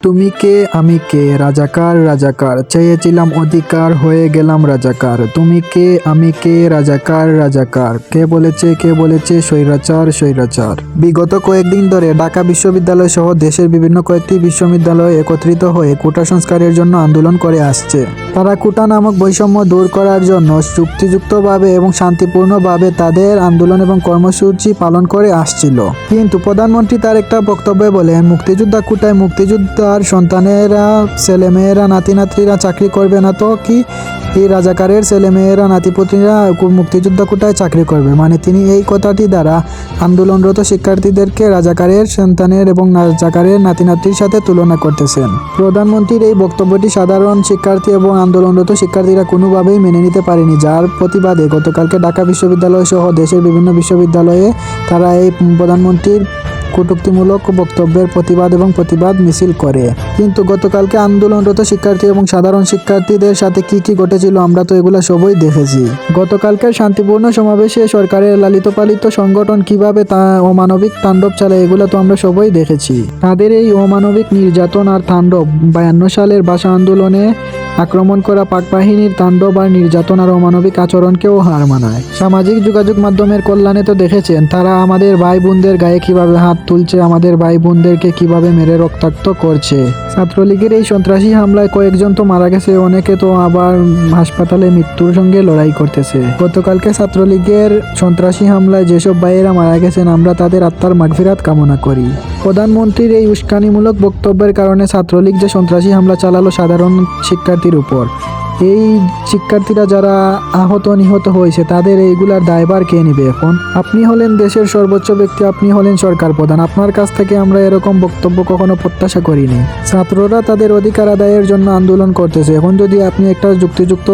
তুমি কে আমি কে, রাজাকার রাজাকার, চেয়েছিলাম অধিকার হয়ে গেলাম রাজাকার। তুমি কে আমি কে, রাজাকার রাজাকার, কে বলেছে স্বৈরাচার স্বৈরাচার। বিগত কয়েকদিন ধরে ঢাকা বিশ্ববিদ্যালয় সহ দেশের বিভিন্ন কয়েকটি বিশ্ববিদ্যালয় একত্রিত হয়ে কোটা সংস্কারের জন্য আন্দোলন করে আসছে। তারা কোটা নামক বৈষম্য দূর করার জন্য চুক্তিযুক্তভাবে এবং শান্তিপূর্ণভাবে তাদের আন্দোলন এবং কর্মসূচি পালন করে আসছিল। কিন্তু প্রধানমন্ত্রী তার একটা বক্তব্যে বলেন, মুক্তিযোদ্ধা কোটায় মুক্তিযোদ্ধার সন্তানেরা, ছেলেমেয়েরা, নাতিনাতনিরা চাকরি করবে না তো কি এই রাজাকারের ছেলেমেয়েরা, নাতিপুতিরা মুক্তিযোদ্ধা কোটায় চাকরি করবে? মানে তিনি এই কথাটি দ্বারা আন্দোলনরত শিক্ষার্থীদেরকে রাজাকারের সন্তানের এবং রাজাকারের নাতিনাতনির সাথে তুলনা করতেছেন। প্রধানমন্ত্রীর এই বক্তব্যটি সাধারণ শিক্ষার্থী এবং আন্দোলনরত শিক্ষার্থীরা কোনোভাবেই মেনে নিতে পারেনি, যার প্রতিবাদে গতকালকে ঢাকা বিশ্ববিদ্যালয় সহ দেশের বিভিন্ন বিশ্ববিদ্যালয়ে তারা এই প্রধানমন্ত্রীর কটূক্তিমূলক বক্তব্যের প্রতিবাদ মিছিল করে। কিন্তু গতকালকে আন্দোলনরত শিক্ষার্থী এবং সাধারণ শিক্ষার্থীদের সাথে কি ঘটেছিল আমরা তো এগুলা সবই দেখেছি। গতকালকের শান্তিপূর্ণ সমাবেশে সরকারের লালিত পালিত সংগঠন কিভাবে অমানবিক তাণ্ডব চালায় এগুলা তো আমরা সবই দেখেছি। তাদের এই অমানবিক নির্যাতন আর তাণ্ডব 52 সালের ভাষা আন্দোলনে আক্রমণ করা পাক বাহিনীর তাণ্ডব আর নির্যাতন আর অমানবিক আচরণকেও হার মানায়। সামাজিক যোগাযোগ মাধ্যমের কল্যাণে তো দেখেছেন তারা আমাদের ভাই বোনদের গায়ে কিভাবে হাত তুলছে, আমাদের ভাই বোনদেরকে কিভাবে মেরে রক্তাক্ত করছে। ছাত্রলীগের এই সন্ত্রাসী হামলায় কয়েকজন তো মারা গেছে, অনেকে তো আবার হাসপাতালে মৃত্যুর সঙ্গে লড়াই করতেছে। গতকালকে ছাত্রলীগের সন্ত্রাসী হামলায় যেসব ভাইয়েরা মারা গেছেন আমরা তাদের আত্মার মাগফিরাত কামনা করি। প্রধানমন্ত্রীর এই উস্কানিমূলক বক্তব্যের কারণে ছাত্রলীগ যে সন্ত্রাসী হামলা চালালো সাধারণ শিক্ষার্থীর উপর, এই শিক্ষার্থীরা যারা আহত নিহত হয়েছে তাদের এইগুলার দায়ভার কে নিবে? এখন আপনি হলেন দেশের সর্বোচ্চ ব্যক্তি, আপনি হলেন সরকার প্রধান, আপনার কাছ থেকে আমরা এরকম বক্তব্য কখনো প্রত্যাশা করিনি। ছাত্ররা তাদের অধিকার আদায়ের জন্য আন্দোলন করতেছে, এখন যদি আপনি একটা যুক্তিযুক্ত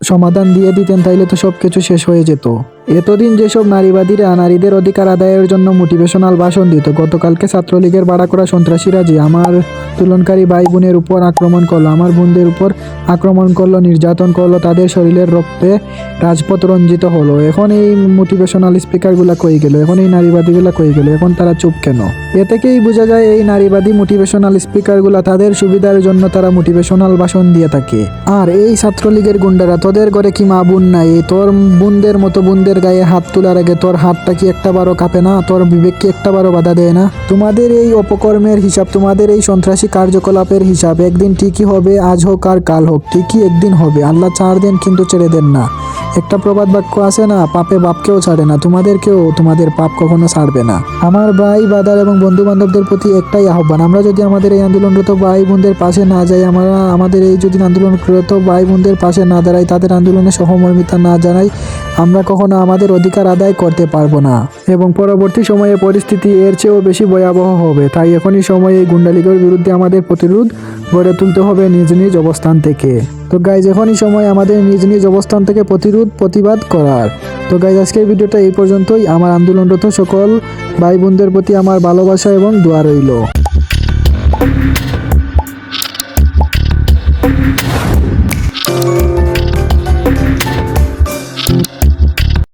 সমাধান দিয়ে দিতেন তাইলে তো সবকিছু শেষ হয়ে যেত। এতদিন যেসব নারীবাদীরা নারীদের অধিকার আদায়ের জন্য মোটিভেশনাল ভাষণ দিত, গতকালকে ছাত্রলীগের বাড়া করা সন্ত্রাসীরা যে আমার তুলনকারী ভাই বোনের উপর আক্রমণ করলো, আমার বোনদের উপর আক্রমণ করলো, নির্যাতন করলো, তাদের শরীরের রক্তে রাজপথ রঞ্জিত হলো, এখন এই মোটিভেশনাল স্পিকারগুলা কই গেল? এখন এই নারীবাদীগুলা কই গেল? এখন তারা চুপ কেন? এ থেকেই বোঝা যায় এই নারীবাদী মোটিভেশনাল স্পিকারগুলা তাদের সুবিধার জন্য তারা মোটিভেশনাল ভাষণ দিয়ে থাকে। আর এই ছাত্রলীগের গুন্ডারা, তোদের ঘরে কি মা বোন নাই? তোর বোনদের মতো বোনদের গায়ে হাত তোলার আগে তোর হাতটা কি একটা বারো কাঁপে না? তোর বিবেক কি একটা বারো বাধা দেয় না? তোমাদের এই অপকর্মের হিসাব, তোমাদের এই সন্ত্রাসী কার্যকলাপের হিসাব একদিন ঠিকই হবে, আজ হোক আর কাল হোক, ঠিকই একদিন হবে। আল্লাহ ছাড় দেন কিন্তু ছেড়ে দেন না। একটা প্রবাদ বাক্য আছে না, পাপে বাপকেও ছাড়ে না, তোমাদেরকেও তোমাদের পাপ কখনো ছাড়বে না। আমার ভাই বাদার এবং বন্ধু বান্ধবদের প্রতি একটাই আহ্বান, আমরা যদি আমাদের এই আন্দোলনরত ভাই বোনদের পাশে না যাই, আমরা আমাদের এই যদি আন্দোলনরত ভাই বোনদের পাশে না দাঁড়াই, তাদের আন্দোলনে সহমর্মিতা না জানাই, আমরা কখনো আমাদের অধিকার আদায় করতে পারবো না এবং পরবর্তী সময়ে পরিস্থিতি এর চেয়েও বেশি ভয়াবহ হবে। তাই এখনই সময় এই গুন্ডালিগের বিরুদ্ধে আমাদের প্রতিরোধ গড়ে তুলতে হবে নিজ নিজ অবস্থান থেকে। তো গাইজ এখনই সময় আমাদের নিজ নিজ অবস্থান থেকে প্রতিবাদ করার। তো গাইজ আজকের ভিডিওটা এই পর্যন্তই। আমার আন্দোলনরত সকল ভাই বোনদের প্রতি আমার ভালোবাসা এবং দোয়া রইল।